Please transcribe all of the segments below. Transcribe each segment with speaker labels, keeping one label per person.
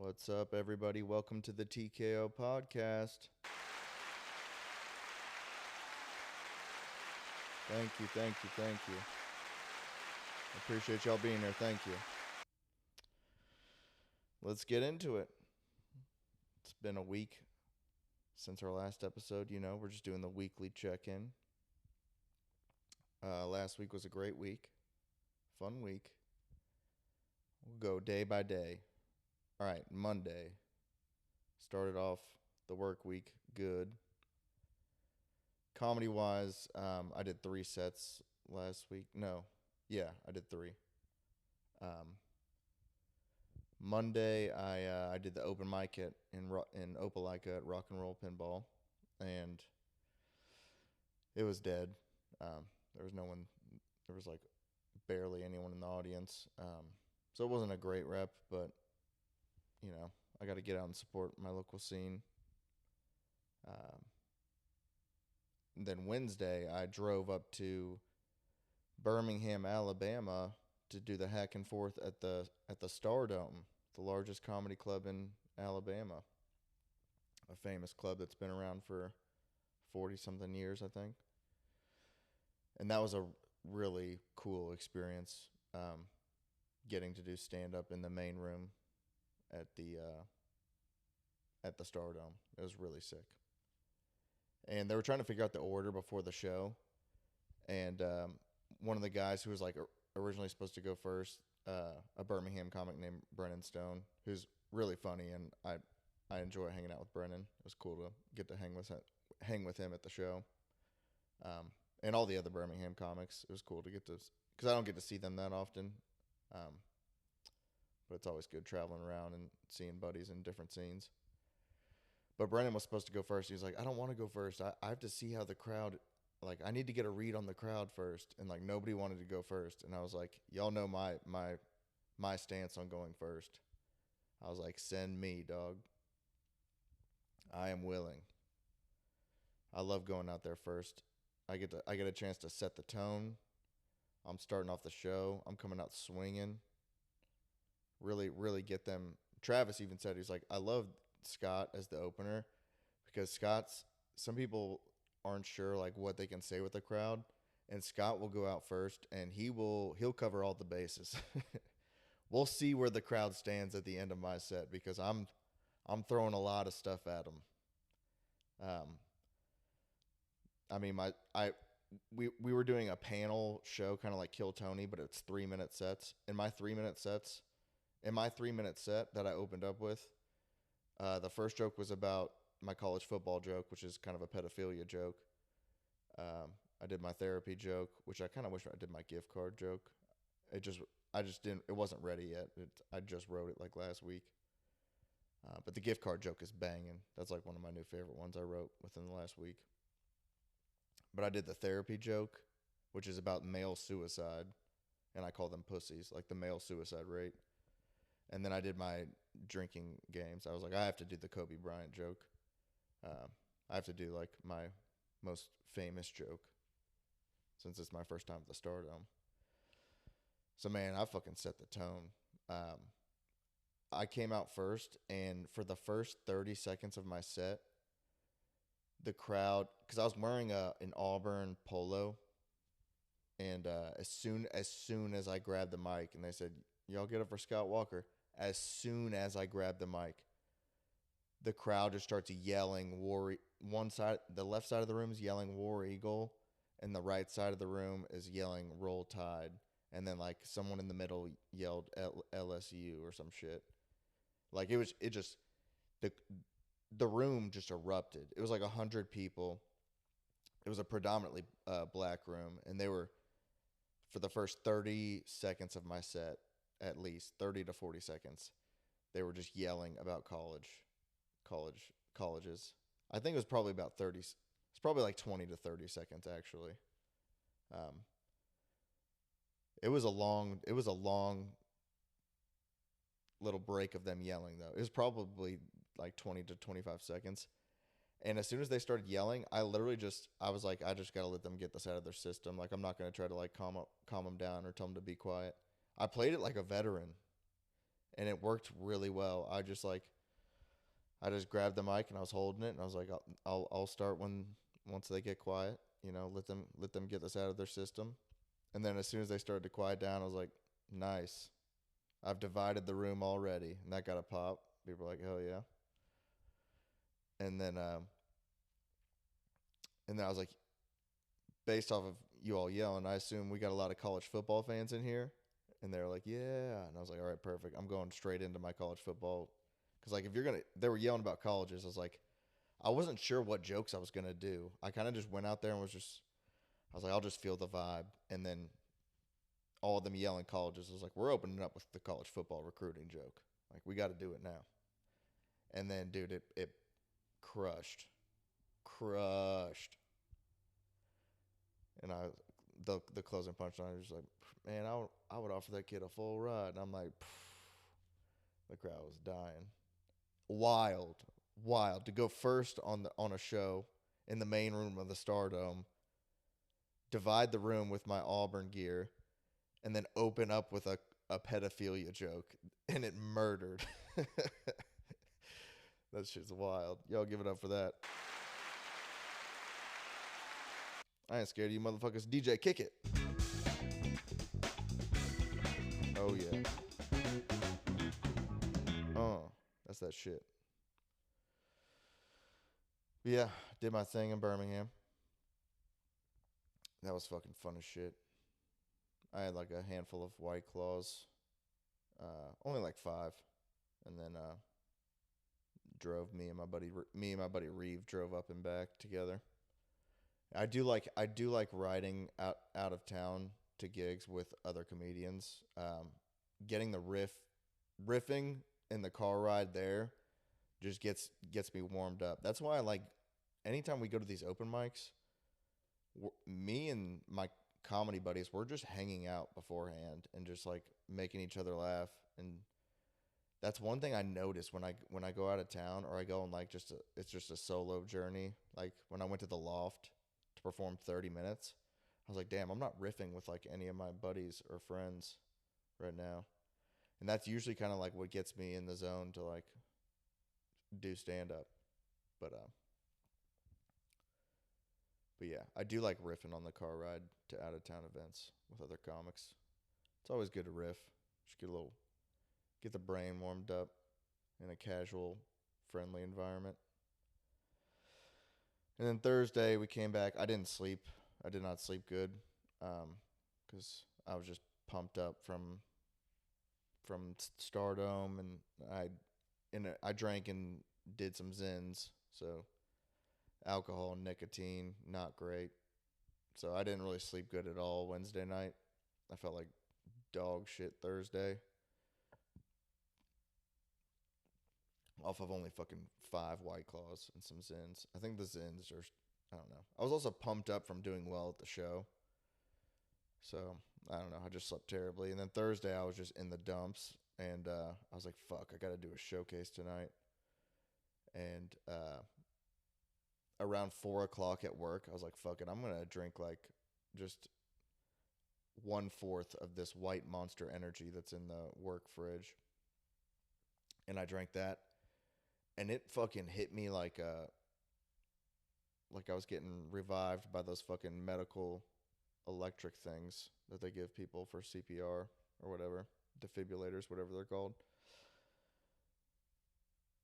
Speaker 1: What's up, everybody? Welcome to the TKO podcast. Thank you. I appreciate y'all being here. Thank you. Let's get into it. It's been a week since our last episode. We're just doing the weekly check-in. Last week was a great week. Fun week. We'll go day by day. All right, Monday. Started off the work week good. Comedy-wise, I did 3 sets last week. I did 3. Monday, I did the open mic in Opelika at Rock and Roll Pinball, and it was dead. There was no one. There was like barely anyone in the audience, so it wasn't a great rep. But I got to get out and support my local scene. Then Wednesday, I drove up to Birmingham, Alabama, to do the Hack and Forth at the Stardome, the largest comedy club in Alabama, a famous club that's been around for 40-something years, I think. And that was a really cool experience, getting to do stand-up in the main room at the Stardome. It was really sick. And they were trying to figure out the order before the show, and one of the guys who was like originally supposed to go first, a Birmingham comic named Brennan Stone, who's really funny, and I enjoy hanging out with Brennan. It was cool to get to hang with him at the show, and all the other Birmingham comics. It was cool to get to, because I don't get to see them that often, but it's always good traveling around and seeing buddies in different scenes. But Brennan was supposed to go first. He was like, I don't want to go first. I have to see how the crowd, like, I need to get a read on the crowd first. And like, nobody wanted to go first. And I was like, y'all know my stance on going first. I was like, send me, dog. I am willing. I love going out there first. I get a chance to set the tone. I'm starting off the show. I'm coming out swinging. Really, really get them. Travis even said, he's like, I love Scott as the opener, because some people aren't sure like what they can say with the crowd, and Scott will go out first and he'll cover all the bases. We'll see where the crowd stands at the end of my set, because I'm throwing a lot of stuff at them. We were doing a panel show, kind of like Kill Tony, but it's 3-minute sets. In my 3-minute set that I opened up with, the first joke was about my college football joke, which is kind of a pedophilia joke. I did my therapy joke, which I kind of wish I did my gift card joke. I just didn't. It wasn't ready yet. I just wrote it like last week. But the gift card joke is banging. That's like one of my new favorite ones I wrote within the last week. But I did the therapy joke, which is about male suicide, and I call them pussies, like the male suicide rate. And then I did my drinking games. I was like, I have to do the Kobe Bryant joke. I have to do like my most famous joke, since it's my first time at the Stardome. So man, I fucking set the tone. I came out first, and for the first 30 seconds of my set, the crowd, because I was wearing an Auburn polo, and as soon as I grabbed the mic and they said, y'all get up for Scott Walker, as soon as I grabbed the mic, the crowd just starts yelling the left side of the room is yelling War Eagle, and the right side of the room is yelling Roll Tide. And then like someone in the middle yelled LSU or some shit. Like the room just erupted. It was like 100 people. It was a predominantly black room, and they were, for the first 30 seconds of my set, at least 30 to 40 seconds, they were just yelling about colleges. I think it was probably about 30. It's probably like 20 to 30 seconds actually. It was a long little break of them yelling though. It was probably like 20 to 25 seconds. And as soon as they started yelling, I was like, I just got to let them get this out of their system. Like, I'm not going to try to like calm them down or tell them to be quiet. I played it like a veteran. and it worked really well. I just grabbed the mic and I was holding it, and I was like, I'll start when once they get quiet. You know, let them get this out of their system. And then as soon as they started to quiet down, I was like, nice. I've divided the room already, and that got a pop. People were like, hell yeah. And then I was like, based off of you all yelling, I assume we got a lot of college football fans in here. And they were like, yeah. And I was like, all right, perfect. I'm going straight into my college football. Because, like, if you're going to, they were yelling about colleges. I was like, I wasn't sure what jokes I was going to do. I kind of just went out there and I was like, I'll just feel the vibe. And then all of them yelling colleges. I was like, we're opening up with the college football recruiting joke. Like, we got to do it now. And then, dude, it crushed. Crushed. And the closing punchline was just like, man, I would offer that kid a full ride. And I'm like, the crowd was dying. Wild, wild to go first on a show in the main room of the Stardome, divide the room with my Auburn gear, and then open up with a pedophilia joke, and it murdered. That shit's wild. Y'all give it up for that. I ain't scared of you motherfuckers. DJ, kick it. Oh, yeah. Oh, that's that shit. But yeah, did my thing in Birmingham. That was fucking fun as shit. I had like a handful of White Claws. Only like 5. And then drove me and my buddy Reeve drove up and back together. I do like riding out of town to gigs with other comedians. Getting the riffing in the car ride there just gets me warmed up. That's why I like anytime we go to these open mics, me and my comedy buddies, we're just hanging out beforehand and just like making each other laugh. And that's one thing I notice when I go out of town, or I go on like it's just a solo journey. Like when I went to the Loft to perform 30 minutes, I was like, damn, I'm not riffing with like any of my buddies or friends right now. And that's usually kind of like what gets me in the zone to like do stand up. But yeah, I do like riffing on the car ride to out of town events with other comics. It's always good to riff. Just get the brain warmed up in a casual, friendly environment. And then Thursday we came back. I didn't sleep. I did not sleep good because I was just pumped up from Stardome, and I drank and did some Zins, so alcohol and nicotine, not great. So I didn't really sleep good at all Wednesday night. I felt like dog shit Thursday. Off of only fucking 5 White Claws and some Zins. I think the Zins are, I don't know. I was also pumped up from doing well at the show. So, I don't know. I just slept terribly. And then Thursday, I was just in the dumps. And I was like, fuck, I got to do a showcase tonight. And around 4 o'clock at work, I was like, fuck it. I'm going to drink like just 1/4 of this white Monster Energy that's in the work fridge. And I drank that. And it fucking hit me like I was getting revived by those fucking medical electric things that they give people for CPR or whatever, defibrillators, whatever they're called.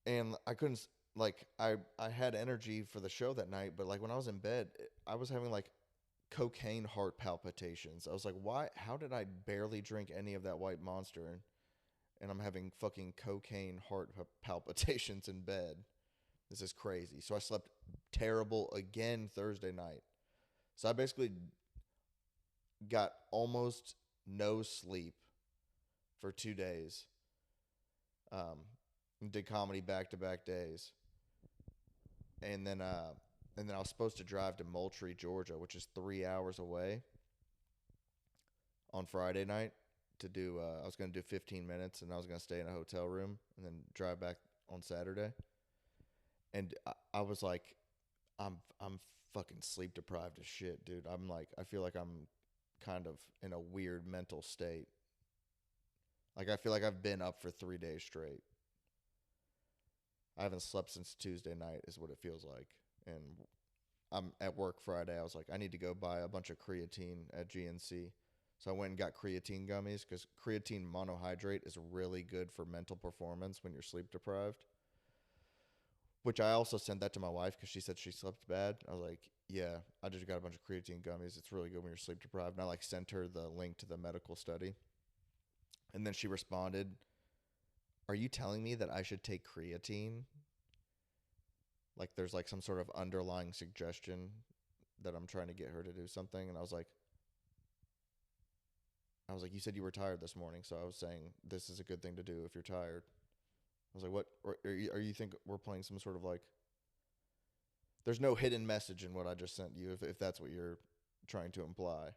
Speaker 1: And I couldn't like I had energy for the show that night, but like when I was in bed, I was having like cocaine heart palpitations. I was like, why? How did I barely drink any of that white Monster? And I'm having fucking cocaine heart palpitations in bed. This is crazy. So I slept terrible again Thursday night. So I basically got almost no sleep for 2 days. Did comedy back-to-back days. And then I was supposed to drive to Moultrie, Georgia, which is 3 hours away, on Friday night to do I was going to do 15 minutes, and I was going to stay in a hotel room and then drive back on Saturday. And I was like, I'm fucking sleep deprived as shit, dude. I'm like, I feel like I'm kind of in a weird mental state. Like I feel like I've been up for 3 days straight. I haven't slept since Tuesday night, is what it feels like. And I'm at work Friday. I was like, I need to go buy a bunch of creatine at GNC. So I went and got creatine gummies because creatine monohydrate is really good for mental performance when you're sleep deprived. Which I also sent that to my wife because she said she slept bad. I was like, yeah, I just got a bunch of creatine gummies. It's really good when you're sleep deprived. And I like sent her the link to the medical study. And then she responded, are you telling me that I should take creatine? Like there's like some sort of underlying suggestion that I'm trying to get her to do something. And I was like, you said you were tired this morning, so I was saying this is a good thing to do if you're tired. I was like, what? Are you think we're playing some sort of like? There's no hidden message in what I just sent you, if that's what you're trying to imply.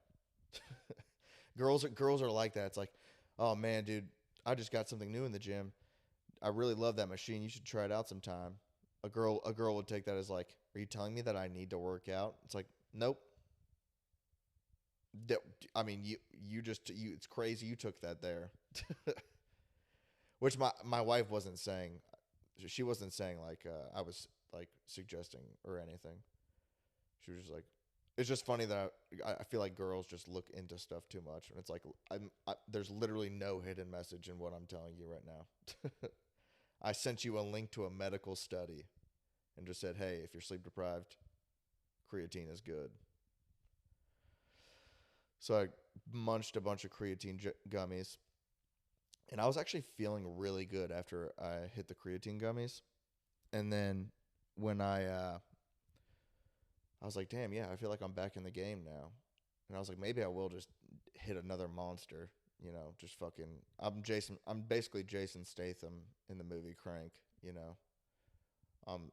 Speaker 1: Girls are like that. It's like, oh man, dude, I just got something new in the gym. I really love that machine. You should try it out sometime. A girl would take that as like, are you telling me that I need to work out? It's like, nope. I mean, it's crazy you took that there. Which my wife wasn't saying. She wasn't saying like I was like suggesting or anything. She was just like, it's just funny that I feel like girls just look into stuff too much, and it's like there's literally no hidden message in what I'm telling you right now. I sent you a link to a medical study, and just said, hey, if you're sleep deprived, creatine is good. So I munched a bunch of creatine gummies, and I was actually feeling really good after I hit the creatine gummies. And then when I was like, damn, yeah, I feel like I'm back in the game now. And I was like, maybe I will just hit another monster, just fucking. I'm basically Jason Statham in the movie Crank, you know.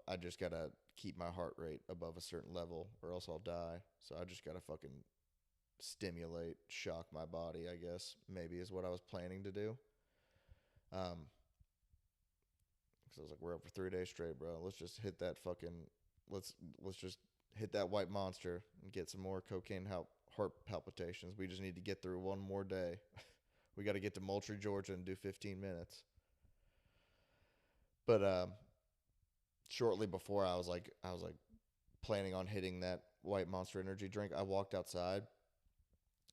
Speaker 1: I just gotta keep my heart rate above a certain level, or else I'll die. So I just gotta fucking stimulate, shock my body. I guess maybe is what I was planning to do. Because I was like, we're up for 3 days straight, bro. Let's just hit that fucking. Let's just hit that white monster and get some more cocaine heart palpitations. We just need to get through one more day. We got to get to Moultrie, Georgia, and do 15 minutes. But shortly before, I was like planning on hitting that white Monster Energy drink. I walked outside,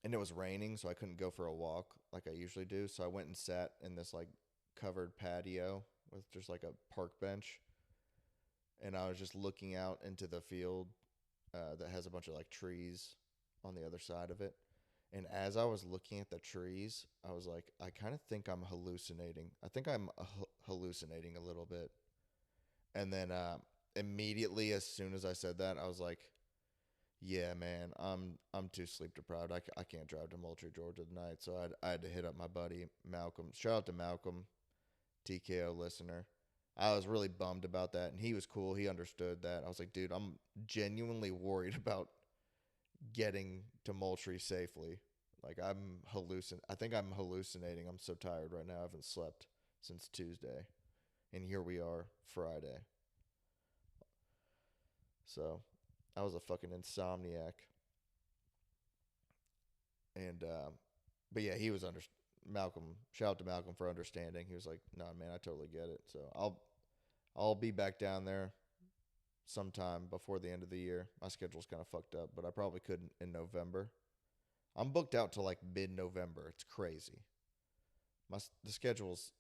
Speaker 1: and it was raining, so I couldn't go for a walk like I usually do. So I went and sat in this like covered patio with just like a park bench, and I was just looking out into the field that has a bunch of like trees on the other side of it. And as I was looking at the trees, I was like, I kind of think I'm hallucinating. I think I'm hallucinating a little bit. And then immediately, as soon as I said that, I was like, yeah, man, I'm too sleep deprived. I can't drive to Moultrie, Georgia tonight. So I had to hit up my buddy Malcolm. Shout out to Malcolm, TKO listener. I was really bummed about that, and he was cool. He understood that. I was like, dude, I'm genuinely worried about getting to Moultrie safely. Like I think I'm hallucinating. I'm so tired right now. I haven't slept since Tuesday, and here we are Friday. So I was a fucking insomniac, and but yeah, he was under Malcolm. Shout out to Malcolm for understanding. He was like, "Nah, man, I totally get it." So I'll be back down there sometime before the end of the year. My schedule's kind of fucked up, but I probably could in November. I'm booked out to like mid-November. It's crazy. The schedule's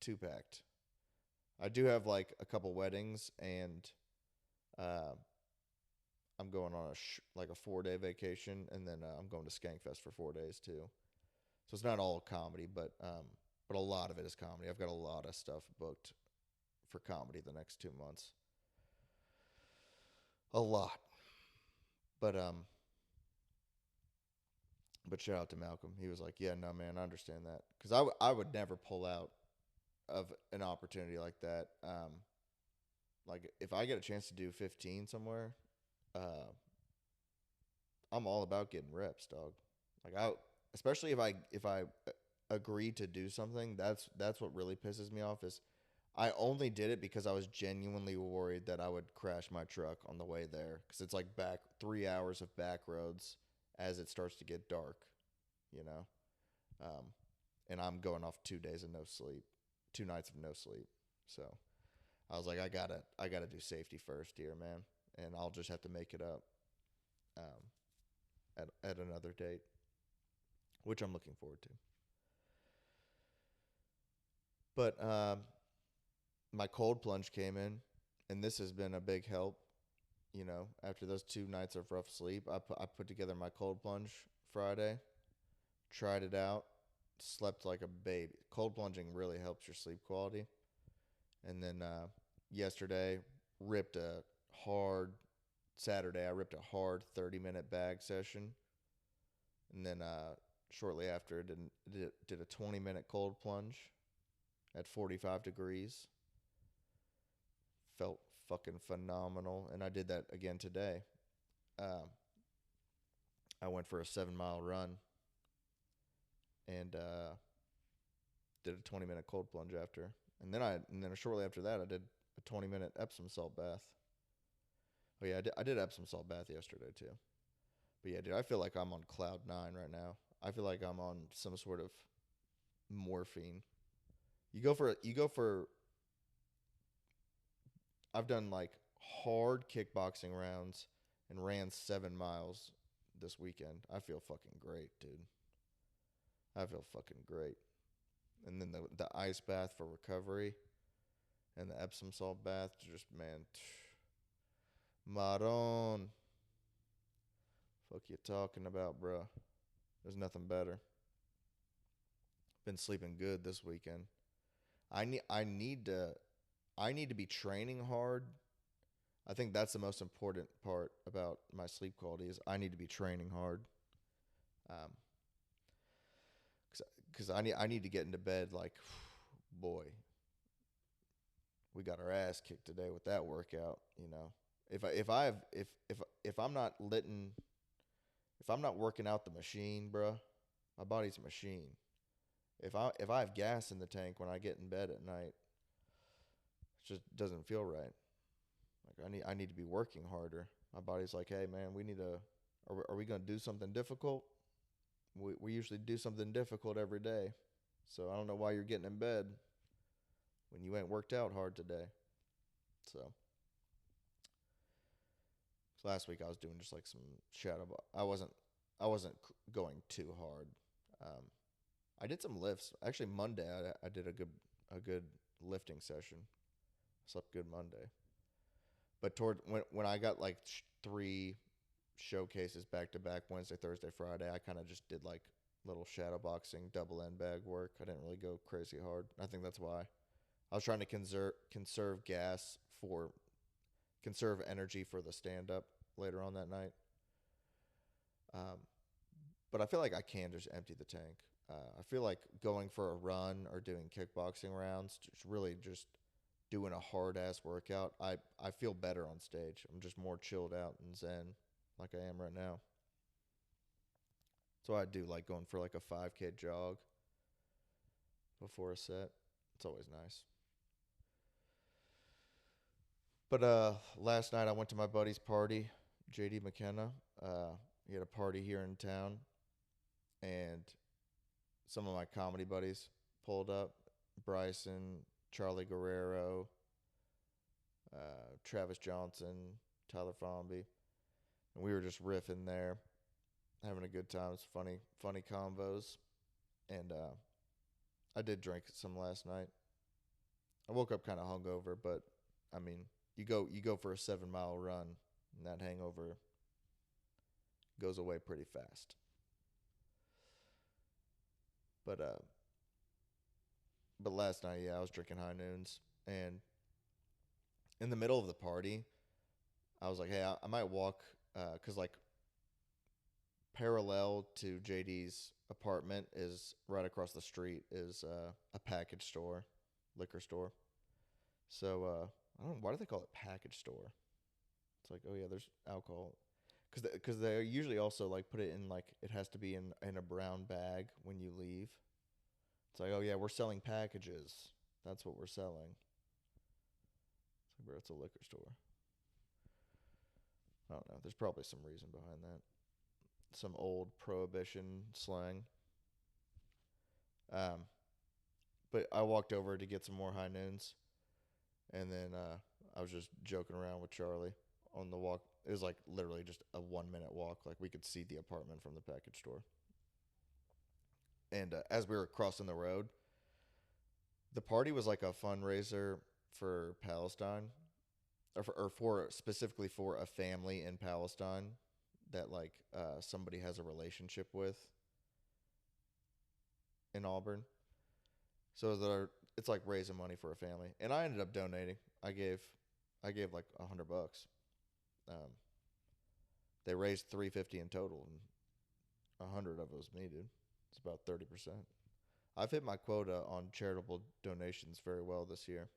Speaker 1: too packed. I do have like a couple weddings, and uh, I'm going on like a 4 day vacation, and then I'm going to Skankfest for 4 days too. So it's not all comedy, but a lot of it is comedy. I've got a lot of stuff booked for comedy the next 2 months. A lot, but shout out to Malcolm. He was like, "Yeah, no, man, I understand that," because I would never pull out of an opportunity like that. Like if I get a chance to do 15 somewhere, uh, I'm all about getting reps, dog. Like especially if I agree to do something. That's what really pisses me off is I only did it because I was genuinely worried that I would crash my truck on the way there because it's like back 3 hours of back roads as it starts to get dark, you know. Um, and I'm going off 2 days of no sleep, 2 nights of no sleep. So I was like, I gotta do safety first here, man, and I'll just have to make it up um, at another date, which I'm looking forward to. But my cold plunge came in, and this has been a big help. You know, after those 2 nights of rough sleep, I put together my cold plunge Friday, tried it out, slept like a baby. Cold plunging really helps your sleep quality. And then yesterday, ripped a hard Saturday. I ripped a hard 30-minute bag session, and then shortly after, did a 20-minute cold plunge at 45 degrees. Felt fucking phenomenal, and I did that again today. Um, I went for a 7 mile run and did a 20-minute cold plunge after, and then shortly after that I did a 20-minute Epsom salt bath. Oh yeah, I did Epsom salt bath yesterday too. But yeah, dude, I feel like I'm on cloud nine right now. I feel like I'm on some sort of morphine. You go for. I've done like hard kickboxing rounds and ran 7 miles this weekend. I feel fucking great, dude. I feel fucking great. And then the ice bath for recovery and the Epsom salt bath, just man, Maron, fuck you talking about, bro? There's nothing better. Been sleeping good this weekend. I need to be training hard. I think that's the most important part about my sleep quality is I need to be training hard. Um, because I need to get into bed like, boy, we got our ass kicked today with that workout. You know, if I'm not letting if I'm not working out the machine, bruh, my body's a machine. If I have gas in the tank when I get in bed at night, it just doesn't feel right. Like I need to be working harder. My body's like, hey man, we need to. Are we gonna do something difficult? We usually do something difficult every day. So I don't know why you're getting in bed when you ain't worked out hard today. So last week I was doing just like some shadow. I wasn't going too hard. Um, I did some lifts. Actually, Monday I did a good lifting session. Slept good Monday. But toward when I got like three showcases back to back, Wednesday, Thursday, Friday, I kind of just did like little shadow boxing, double end bag work. I didn't really go crazy hard. I think that's why I was trying to conserve energy for the stand up later on that night. Um, but I feel like I can just empty the tank. I feel like going for a run or doing kickboxing rounds, just really just doing a hard ass workout. I feel better on stage. I'm just more chilled out and zen, like I am right now. So I do like going for like a 5K jog before a set. It's always nice. But last night I went to my buddy's party, JD McKenna. He had a party here in town, and some of my comedy buddies pulled up. Bryson, Charlie Guerrero, Travis Johnson, Tyler Fromby, and we were just riffing there, having a good time. It's funny combos, and I did drink some last night. I woke up kind of hungover, but I mean, you go for a 7 mile run, and that hangover goes away pretty fast. But last night, yeah, I was drinking high noons, and in the middle of the party, I was like, hey, I might walk, cause like parallel to JD's apartment is right across the street is a package store, liquor store. So I don't know, why do they call it package store? It's like, oh yeah, there's alcohol. Because they usually also like put it in like it has to be in a brown bag when you leave. It's like, oh yeah, we're selling packages. That's what we're selling. It's like, bro, it's a liquor store. I don't know. There's probably some reason behind that. Some old prohibition slang. Um, but I walked over to get some more high noons, and then I was just joking around with Charlie on the walk. It was like literally just a 1 minute walk. Like we could see the apartment from the package store. And as we were crossing the road, the party was like a fundraiser for Palestine, or for specifically for a family in Palestine that like somebody has a relationship with in Auburn. So it's like raising money for a family, and I ended up donating. I gave like $100. Um, they raised 350 in total, and 100 of it was me, dude. It's about 30%. I've hit my quota on charitable donations very well this year.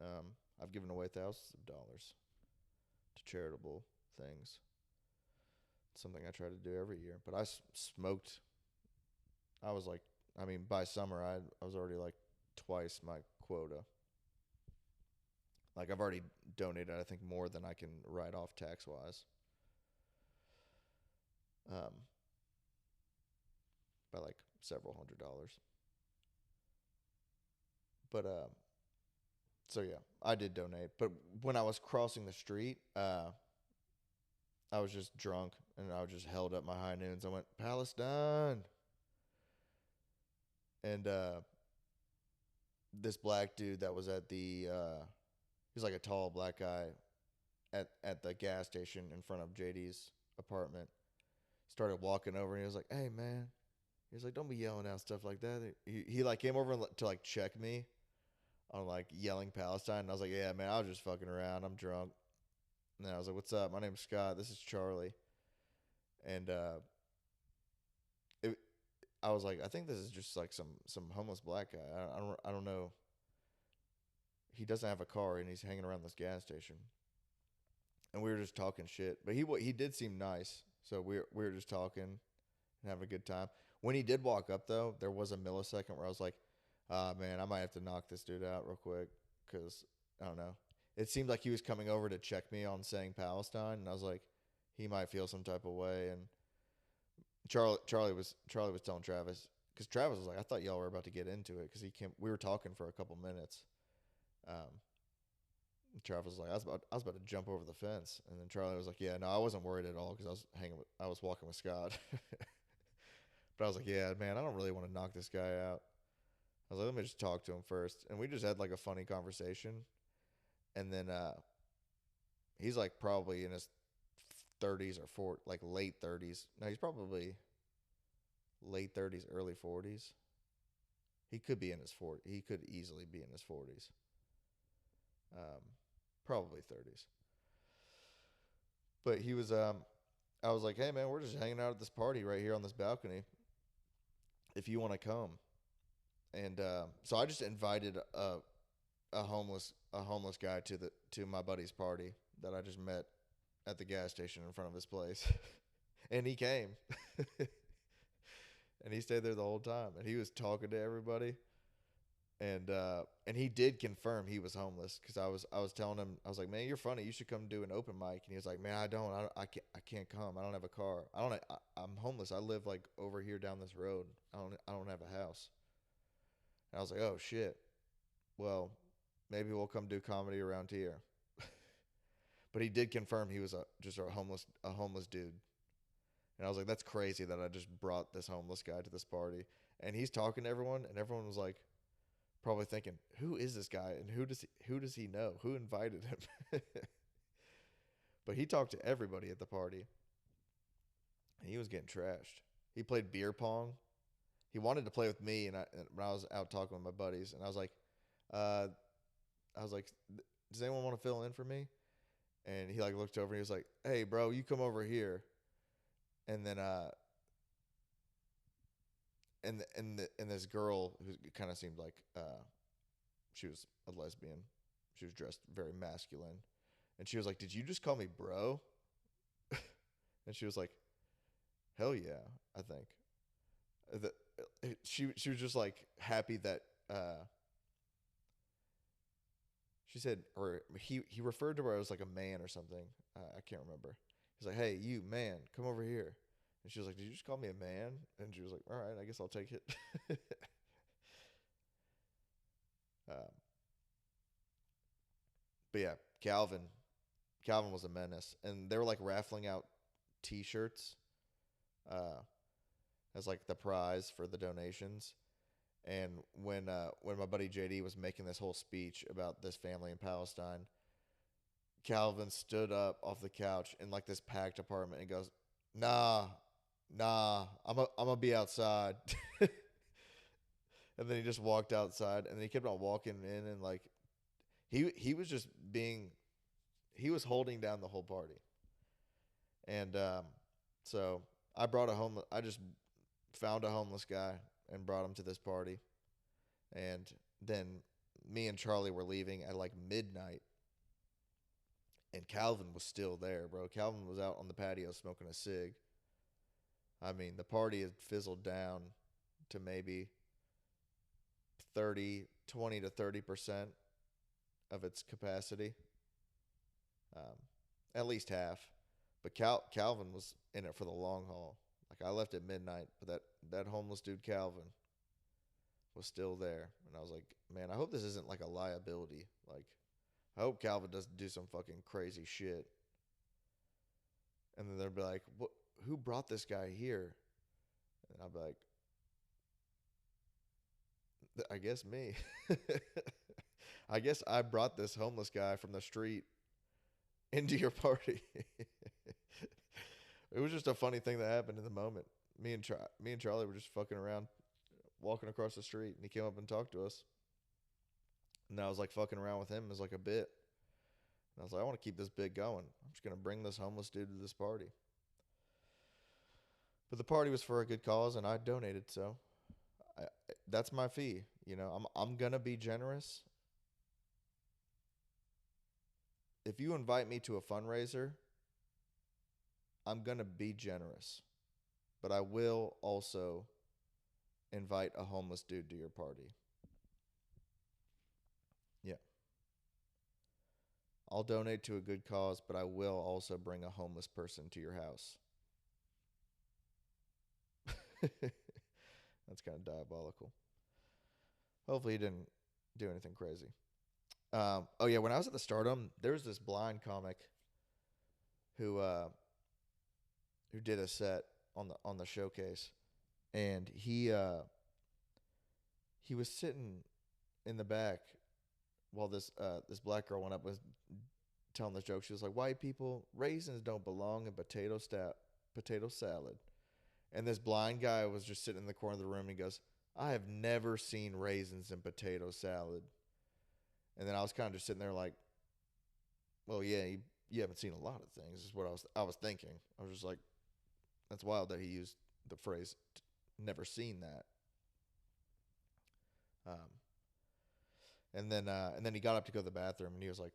Speaker 1: Um, I've given away thousands of dollars to charitable things. It's something I try to do every year. But I smoked. I was like, I mean, by summer I was already like twice my quota. Like I've already donated, I think, more than I can write off tax wise. Um, by like several $100s. But so yeah, I did donate. But when I was crossing the street, I was just drunk and I just held up my high noons. I went Palestine, and this black dude that was at he's like a tall black guy at the gas station in front of JD's apartment. Started walking over and he was like, "Hey man," he was like, "Don't be yelling out stuff like that." He like came over to like check me on like yelling Palestine, and I was like, "Yeah man, I was just fucking around. I'm drunk." And I was like, "What's up? My name's Scott. This is Charlie." And it, I was like, "I think this is just like some homeless black guy. I don't know. He doesn't have a car and he's hanging around this gas station." And we were just talking shit, but he did seem nice. So we were just talking and having a good time. When he did walk up though, there was a millisecond where I was like, "Ah man, I might have to knock this dude out real quick," because I don't know. It seemed like he was coming over to check me on saying Palestine, and I was like, he might feel some type of way. And Charlie was telling Travis, because Travis was like, "I thought y'all were about to get into it," because he came. We were talking for a couple minutes. Um, Travis was like, I was about to jump over the fence," and then Charlie was like, "Yeah, no, I wasn't worried at all because I was walking with Scott." But I was like, "Yeah, man, I don't really want to knock this guy out." I was like, "Let me just talk to him first," and we just had like a funny conversation. And then he's like probably in his 30s or like late 30s. No, he's probably late 30s, early 40s. He could be in his 40s. He could easily be in his 40s. Um, probably 30s. But he was I was like, "Hey man, we're just hanging out at this party right here on this balcony. If you want to come." And so I just invited a homeless guy to my buddy's party that I just met at the gas station in front of his place. And he came. And he stayed there the whole time, and he was talking to everybody. And he did confirm he was homeless, because I was telling him, I was like, "Man, you're funny. You should come do an open mic." And he was like, "Man, I can't come. I don't have a car. I'm homeless. I live like over here down this road. I don't have a house." And I was like, "Oh shit. Well, maybe we'll come do comedy around here." But he did confirm he was just a homeless dude. And I was like, "That's crazy that I just brought this homeless guy to this party." And he's talking to everyone, and everyone was like, probably thinking, "Who is this guy, and who does he know? Who invited him?" But he talked to everybody at the party, and he was getting trashed. He played beer pong. He wanted to play with me, and when I was out talking with my buddies, and uh, I was like, "Does anyone want to fill in for me?" And he like looked over and he was like, "Hey, bro, you come over here." And then and this girl who kind of seemed like she was a lesbian. She was dressed very masculine, and she was like, "Did you just call me bro?" And she was like, "Hell yeah, I think." The, she was just like happy that she said, or he referred to her as like a man or something. I can't remember. He's like, "Hey, you man, come over here." And she was like, "Did you just call me a man?" And she was like, "All right, I guess I'll take it." um, but yeah, Calvin was a menace, and they were like raffling out T-shirts uh, as like the prize for the donations. And when my buddy JD was making this whole speech about this family in Palestine, Calvin stood up off the couch in like this packed apartment and goes, "Nah, nah, I'm gonna be outside." And then he just walked outside, and then he kept on walking in, and like he was just being he was holding down the whole party. And so I just found a homeless guy and brought him to this party. And then me and Charlie were leaving at like midnight, and Calvin was still there, bro. Calvin was out on the patio smoking a cig. I mean, the party had fizzled down to maybe 20 to 30% of its capacity, um, at least half. But Calvin was in it for the long haul. Like I left at midnight, but that homeless dude Calvin was still there, and I was like, man, I hope this isn't like a liability. Like, I hope Calvin doesn't do some fucking crazy shit. And then they'll be like, what? Who brought this guy here? And I'll be like, I guess me. I guess I brought this homeless guy from the street into your party. It was just a funny thing that happened in the moment. Me and Charlie were just fucking around, walking across the street, and he came up and talked to us. And I was like fucking around with him as like a bit. And I was like, I want to keep this bit going. I'm just gonna bring this homeless dude to this party. But the party was for a good cause, and I donated, so I, that's my fee. You know, I'm gonna be generous. If you invite me to a fundraiser, I'm gonna be generous, but I will also invite a homeless dude to your party. Yeah, I'll donate to a good cause, but I will also bring a homeless person to your house. That's kind of diabolical. Hopefully, he didn't do anything crazy. Oh yeah, when I was at the Stardom, there was this blind comic who who did a set on the showcase, and he was sitting in the back while this black girl went up was telling this joke. She was like, "White people, raisins don't belong in potato salad." And this blind guy was just sitting in the corner of the room, and he goes, "I have never seen raisins in potato salad." And then I was kind of just sitting there like, "Well, yeah, you haven't seen a lot of things." Is what I was thinking. I was just like, "That's wild that he used the phrase never seen that." Um, and then he got up to go to the bathroom, and he was like,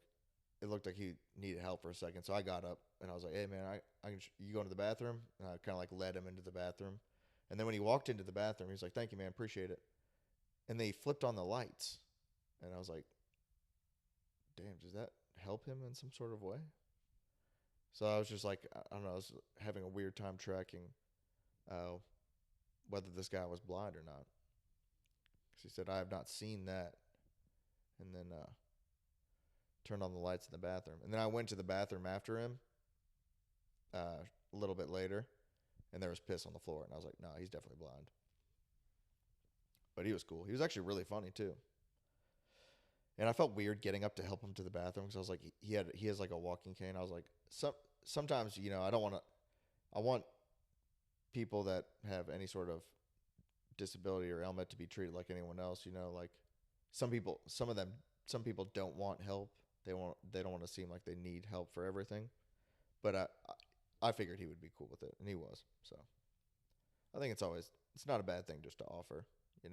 Speaker 1: it looked like he needed help for a second. So I got up, and I was like, "Hey man, I can you go into the bathroom?" And I kind of like led him into the bathroom. And then when he walked into the bathroom, he was like, "Thank you, man, appreciate it." And then he flipped on the lights, and I was like, "Damn, does that help him in some sort of way?" So I was just like, I don't know, I was having a weird time tracking uh, whether this guy was blind or not. Because he said, "I have not seen that." And then turned on the lights in the bathroom. And then I went to the bathroom after him a little bit later, and there was piss on the floor. And I was like, "No, he's definitely blind." But he was cool. He was actually really funny too. And I felt weird getting up to help him to the bathroom because I was like, he has like a walking cane. I was like, sometimes I don't want to. I want people that have any sort of disability or ailment to be treated like anyone else. Like some people don't want help. They don't want to seem like they need help for everything. But I figured he would be cool with it, and he was. So I think it's not a bad thing just to offer. I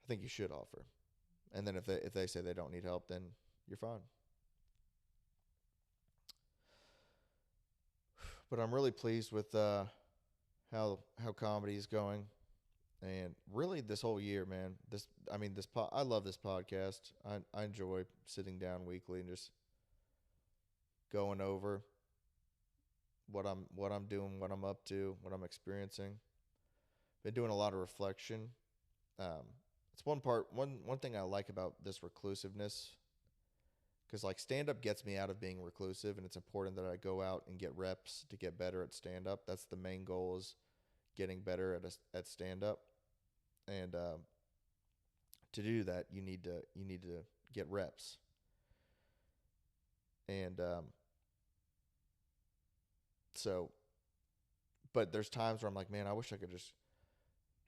Speaker 1: think you should offer. And then if they say they don't need help, then you're fine. But I'm really pleased with how comedy is going, and really this whole year, man. I love this podcast. I enjoy sitting down weekly and just going over what I'm doing, what I'm up to, what I'm experiencing. Been doing a lot of reflection. Um, it's one thing I like about this reclusiveness, because like stand up gets me out of being reclusive, and it's important that I go out and get reps to get better at stand up. That's the main goal, is getting better at stand up, and to do that, you need to get reps, and so. But there's times where I'm like, man, I wish I could just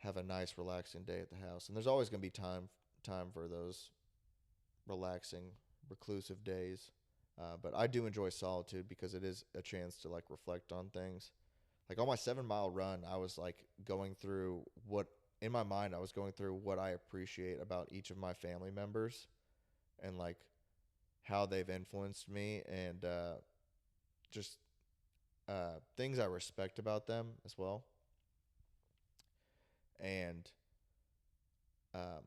Speaker 1: have a nice, relaxing day at the house, and there's always gonna be time for those relaxing, reclusive days. But I do enjoy solitude because it is a chance to like reflect on things. Like on my 7 mile run, I was like going through what in my mind I was going through what I appreciate about each of my family members, and like how they've influenced me, and just things I respect about them as well. And um,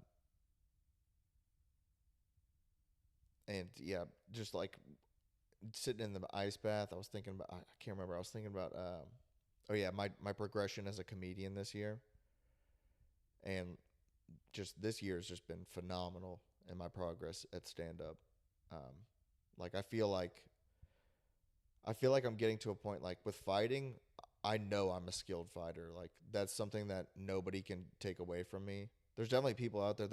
Speaker 1: yeah, just like sitting in the ice bath, I was thinking about, I can't remember. I was thinking about oh yeah, my progression as a comedian this year, and just this year has just been phenomenal in my progress at stand up. Um, like I feel like I'm getting to a point like with fighting. I know I'm a skilled fighter. Like that's something that nobody can take away from me. There's definitely people out there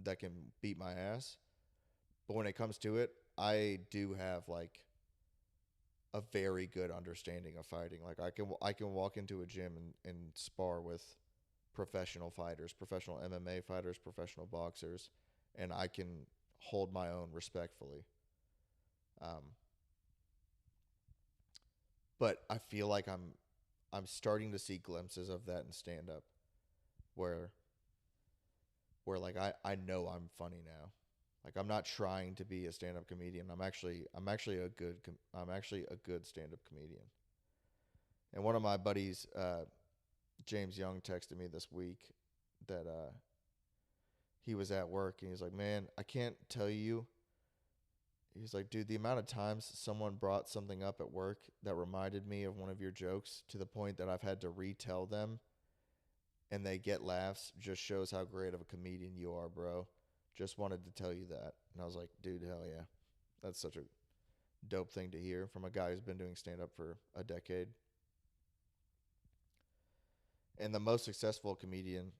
Speaker 1: that can beat my ass, but when it comes to it, I do have like a very good understanding of fighting. Like I can walk into a gym and spar with professional fighters, professional MMA fighters, professional boxers, and I can hold my own respectfully. Um, but I feel like I'm starting to see glimpses of that in stand up, where like I know I'm funny now. Like I'm not trying to be a stand up comedian. I'm actually a good stand up comedian. And one of my buddies, James Young, texted me this week that he was at work, and he's like, "Man, I can't tell you." He's like, "Dude, the amount of times someone brought something up at work that reminded me of one of your jokes, to the point that I've had to retell them and they get laughs, just shows how great of a comedian you are, bro. Just wanted to tell you that." And I was like, "Dude, hell yeah. That's such a dope thing to hear from a guy who's been doing stand up for a decade." And the most successful comedian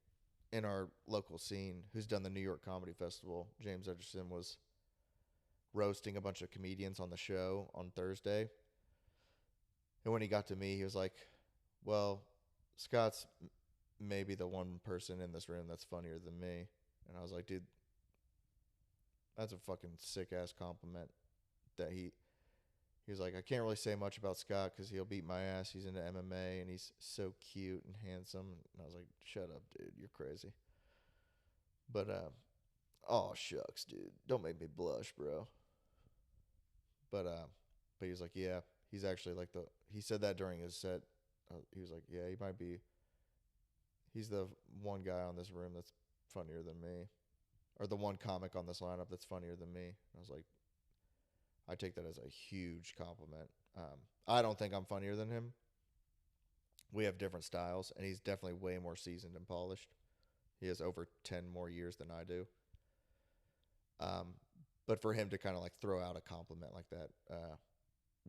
Speaker 1: in our local scene who's done the New York Comedy Festival, James Edgerton, was roasting a bunch of comedians on the show on Thursday. And when he got to me, he was like, "Well, Scott's maybe the one person in this room that's funnier than me." And I was like, "Dude, that's a fucking sick ass compliment." That he was like, "I can't really say much about Scott because he'll beat my ass. He's into MMA and he's so cute and handsome." And I was like, "Shut up, dude. You're crazy." But oh shucks, dude. Don't make me blush, bro. But he was like, "Yeah, he's actually like the." He said that during his set. He was like, "Yeah, he might be. He's the one guy on this room that's funnier than me, or the one comic on this lineup that's funnier than me." And I was like, I take that as a huge compliment. I don't think I'm funnier than him. We have different styles, and he's definitely way more seasoned and polished. He has over 10 more years than I do. Um, but for him to kind of like throw out a compliment like that,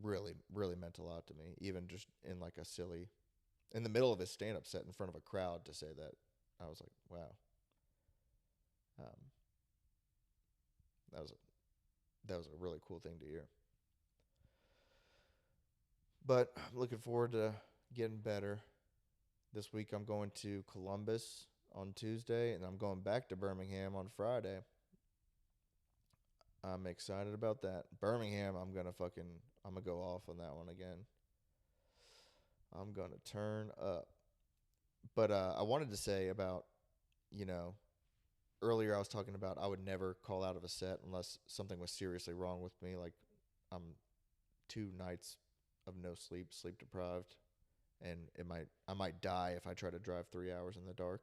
Speaker 1: really, really meant a lot to me. Even just in like a silly, in the middle of his stand up set in front of a crowd, to say that, I was like, wow, um, that was a really cool thing to hear. But I'm looking forward to getting better. This week I'm going to Columbus on Tuesday, and I'm going back to Birmingham on Friday. I'm excited about that. Birmingham, I'm gonna go off on that one again. I'm gonna turn up. But I wanted to say about, you know, earlier I was talking about I would never call out of a set unless something was seriously wrong with me. Like I'm 2 nights of no sleep, sleep deprived, and I might die if I try to drive 3 hours in the dark.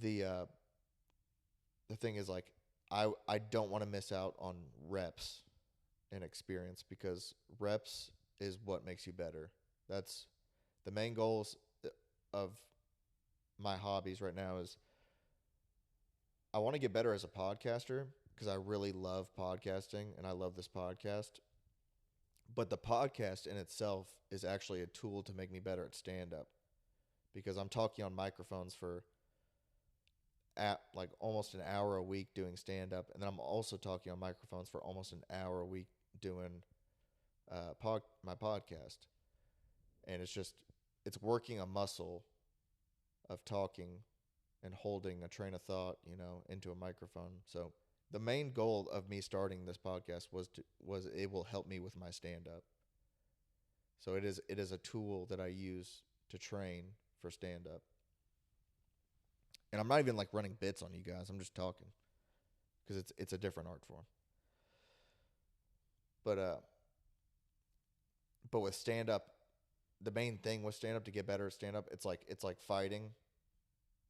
Speaker 1: The the thing is like I don't want to miss out on reps and experience, because reps is what makes you better. That's the main goals of my hobbies right now is I want to get better as a podcaster because I really love podcasting and I love this podcast. But the podcast in itself is actually a tool to make me better at stand up because I'm talking on microphones for at like almost an hour a week doing stand up, and then I'm also talking on microphones for almost an hour a week doing my podcast, and it's working a muscle of talking and holding a train of thought, into a microphone. So the main goal of me starting this podcast was it will help me with my stand up. So it is a tool that I use to train for stand up. And I'm not even like running bits on you guys. I'm just talking because it's a different art form. But with stand up, the main thing with stand up to get better at stand up, it's like fighting.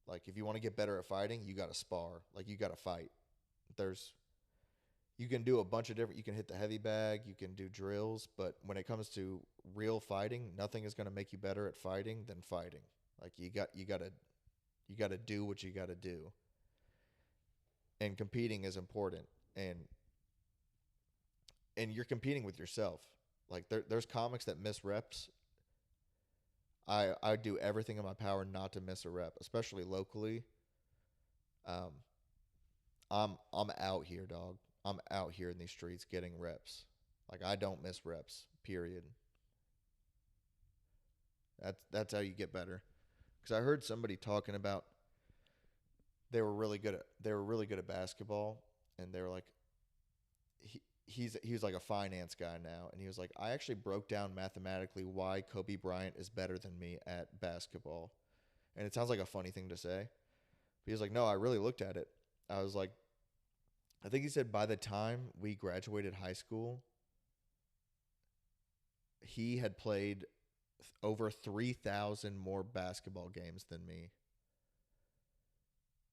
Speaker 1: Like if you want to get better at fighting, you got to spar. Like you got to fight. You can do a bunch of different. You can hit the heavy bag. You can do drills. But when it comes to real fighting, nothing is going to make you better at fighting than fighting. Like you got to do what you got to do. And competing is important. And you're competing with yourself. Like there's comics that miss reps. I do everything in my power not to miss a rep, especially locally. Um, I'm out here, dog. I'm out here in these streets getting reps. Like I don't miss reps. Period. That's how you get better. Because I heard somebody talking about they were really good at basketball, and they were like he was like a finance guy now, and he was like, I actually broke down mathematically why Kobe Bryant is better than me at basketball, and it sounds like a funny thing to say, but he was like, no, I really looked at it. I was like, I think he said by the time we graduated high school, he had played over 3,000 more basketball games than me,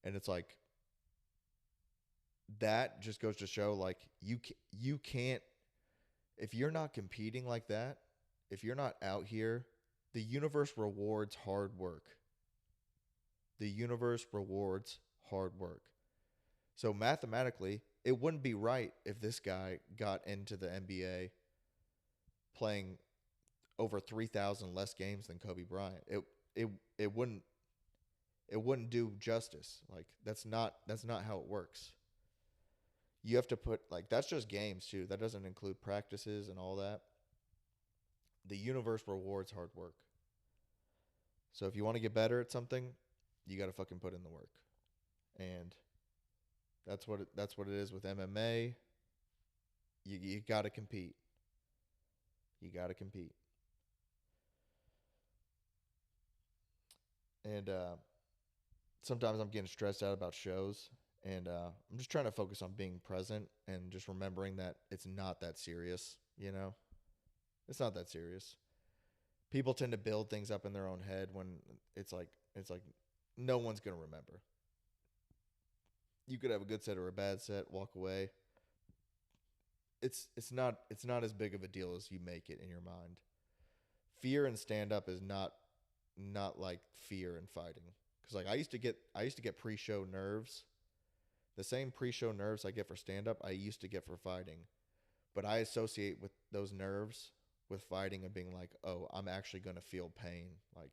Speaker 1: and it's like that just goes to show like you can't if you're not competing like that, if you're not out here, the universe rewards hard work. The universe rewards hard work. So mathematically, it wouldn't be right if this guy got into the NBA playing over 3,000 less games than Kobe Bryant. It wouldn't do justice. Like that's not how it works. You have to put like that's just games too. That doesn't include practices and all that. The universe rewards hard work. So if you want to get better at something, you got to fucking put in the work. And that's what it is with MMA. You got to compete. You got to compete. And sometimes I'm getting stressed out about shows, and I'm just trying to focus on being present and just remembering that it's not that serious. It's not that serious. People tend to build things up in their own head when it's like no one's gonna remember. You could have a good set or a bad set, walk away. It's not as big of a deal as you make it in your mind. Fear and stand up is not like fear and fighting. Because like I used to get pre-show nerves. The same pre-show nerves I get for stand up, I used to get for fighting. But I associate with those nerves with fighting and being like, oh, I'm actually going to feel pain. Like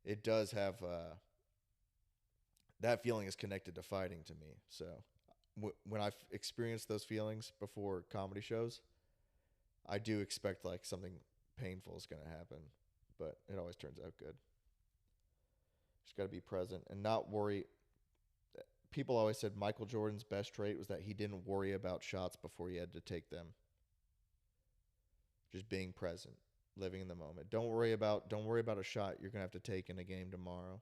Speaker 1: it does have that feeling is connected to fighting to me. So when I've experienced those feelings before comedy shows, I do expect like something painful is going to happen, but it always turns out good. Just got to be present and not worry. People always said Michael Jordan's best trait was that he didn't worry about shots before he had to take them. Just being present, living in the moment. Don't worry about a shot you're going to have to take in a game tomorrow.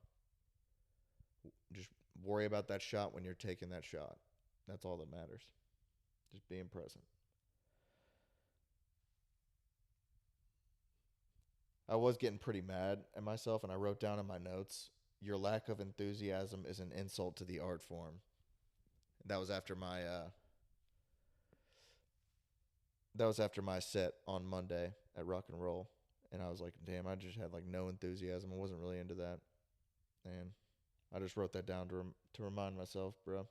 Speaker 1: Just worry about that shot when you're taking that shot. That's all that matters. Just being present. I was getting pretty mad at myself, and I wrote down in my notes, your lack of enthusiasm is an insult to the art form. That was after my that was after my set on Monday at Rock and Roll, and I was like, damn, I just had like no enthusiasm. I wasn't really into that, and I just wrote that down to remind myself, bro.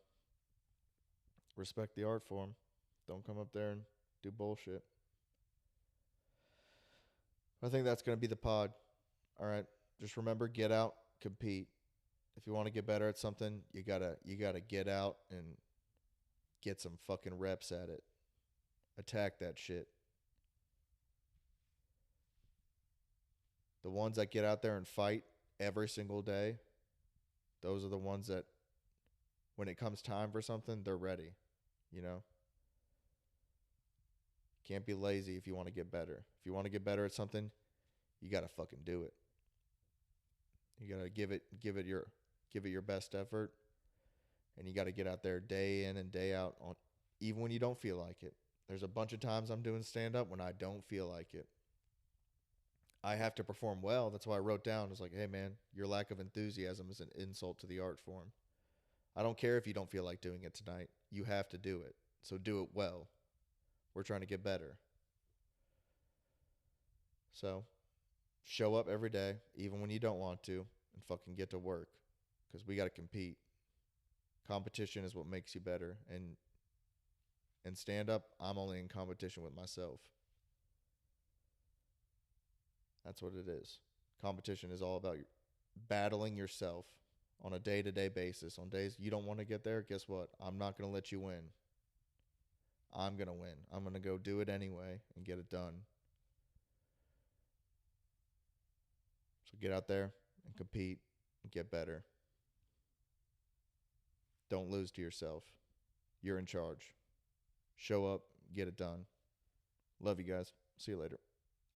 Speaker 1: Respect the art form. Don't come up there and do bullshit. I think that's gonna be the pod. All right, just remember, get out, compete. If you want to get better at something, you gotta get out and get some fucking reps at it. Attack that shit. The ones that get out there and fight every single day, those are the ones that, when it comes time for something, they're ready. You know, can't be lazy if you want to get better. If you want to get better at something, you gotta fucking do it. You gotta give it your best effort, and you gotta get out there day in and day out on, even when you don't feel like it. There's a bunch of times I'm doing stand up when I don't feel like it. I have to perform well. That's why I wrote down, it's like, hey man, your lack of enthusiasm is an insult to the art form. I don't care if you don't feel like doing it tonight. You have to do it. So do it well. We're trying to get better. So show up every day, even when you don't want to, and fucking get to work. Because we got to compete. Competition is what makes you better. And stand up, I'm only in competition with myself. That's what it is. Competition is all about battling yourself on a day-to-day basis. On days you don't want to get there, guess what? I'm not going to let you win. I'm going to win. I'm going to go do it anyway and get it done. So get out there and compete and get better. Don't lose to yourself. You're in charge. Show up, get it done. Love you guys. See you later.